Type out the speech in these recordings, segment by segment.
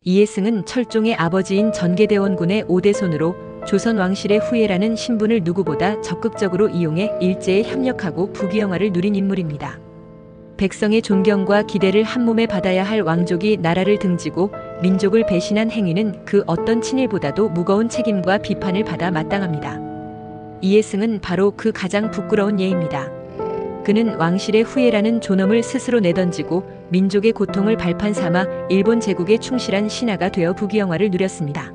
이해승은 철종의 아버지인 전개대원군의 5대 손으로 조선 왕실의 후예라는 신분을 누구보다 적극적으로 이용해 일제에 협력하고 부귀영화를 누린 인물입니다. 백성의 존경과 기대를 한몸에 받아야 할 왕족이 나라를 등지고 민족을 배신한 행위는 그 어떤 친일보다도 무거운 책임과 비판을 받아 마땅합니다. 이해승은 바로 그 가장 부끄러운 예입니다. 그는 왕실의 후예라는 존엄을 스스로 내던지고 민족의 고통을 발판 삼아 일본 제국에 충실한 신하가 되어 부귀영화를 누렸습니다.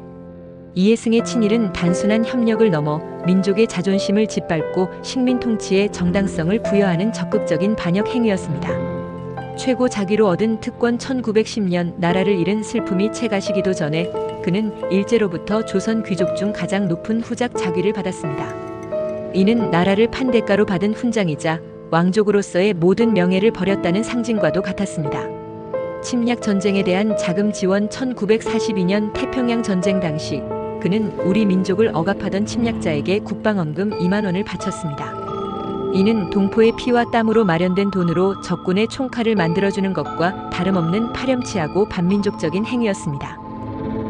이해승의 친일은 단순한 협력을 넘어 민족의 자존심을 짓밟고 식민 통치의 정당성을 부여하는 적극적인 반역 행위였습니다. 최고 자기로 얻은 특권 1910년 나라를 잃은 슬픔이 채가시기도 전에 그는 일제로부터 조선 귀족 중 가장 높은 후작 자귀를 받았습니다. 이는 나라를 판 대가로 받은 훈장이자 왕족으로서의 모든 명예를 버렸다는 상징과도 같았습니다. 침략 전쟁에 대한 자금 지원 1942년 태평양 전쟁 당시 그는 우리 민족을 억압하던 침략자에게 국방원금 2만 원을 바쳤습니다. 이는 동포의 피와 땀으로 마련된 돈으로 적군의 총칼을 만들어주는 것과 다름없는 파렴치하고 반민족적인 행위였습니다.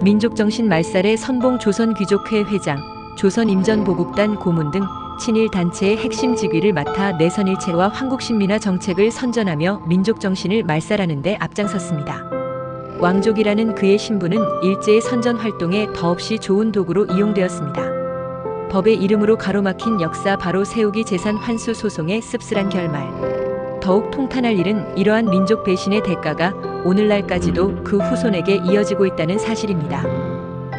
민족정신 말살의 선봉 조선귀족회 회장, 조선임전보국단 고문 등 친일 단체의 핵심 직위를 맡아 내선일체와 황국신민화 정책을 선전하며 민족정신을 말살하는 데 앞장섰습니다. 왕족이라는 그의 신분은 일제의 선전 활동에 더없이 좋은 도구로 이용되었습니다. 법의 이름으로 가로막힌 역사 바로 세우기 재산 환수 소송의 씁쓸한 결말. 더욱 통탄할 일은 이러한 민족 배신의 대가가 오늘날까지도 그 후손에게 이어지고 있다는 사실입니다.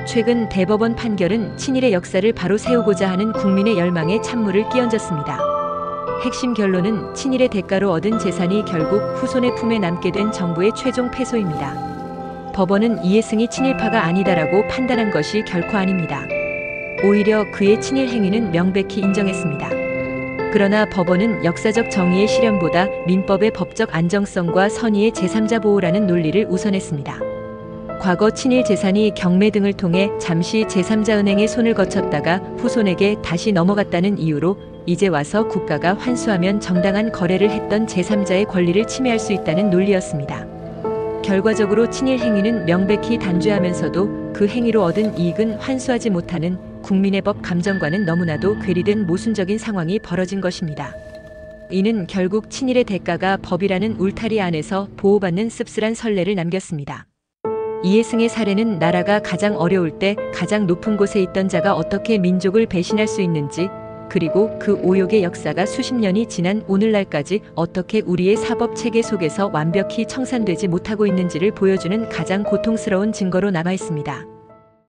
최근 대법원 판결은 친일의 역사를 바로 세우고자 하는 국민의 열망에 찬물을 끼얹었습니다. 핵심 결론은 친일의 대가로 얻은 재산이 결국 후손의 품에 남게 된 정부의 최종 패소입니다. 법원은 이해승이 친일파가 아니다라고 판단한 것이 결코 아닙니다. 오히려 그의 친일 행위는 명백히 인정했습니다. 그러나 법원은 역사적 정의의 실현보다 민법의 법적 안정성과 선의의 제3자 보호라는 논리를 우선했습니다. 과거 친일 재산이 경매 등을 통해 잠시 제3자 은행의 손을 거쳤다가 후손에게 다시 넘어갔다는 이유로 이제 와서 국가가 환수하면 정당한 거래를 했던 제3자의 권리를 침해할 수 있다는 논리였습니다. 결과적으로 친일 행위는 명백히 단죄하면서도 그 행위로 얻은 이익은 환수하지 못하는 국민의 법 감정과는 너무나도 괴리된 모순적인 상황이 벌어진 것입니다. 이는 결국 친일의 대가가 법이라는 울타리 안에서 보호받는 씁쓸한 선례를 남겼습니다. 이해승의 사례는 나라가 가장 어려울 때 가장 높은 곳에 있던 자가 어떻게 민족을 배신할 수 있는지, 그리고 그 오욕의 역사가 수십 년이 지난 오늘날까지 어떻게 우리의 사법 체계 속에서 완벽히 청산되지 못하고 있는지를 보여주는 가장 고통스러운 증거로 남아 있습니다.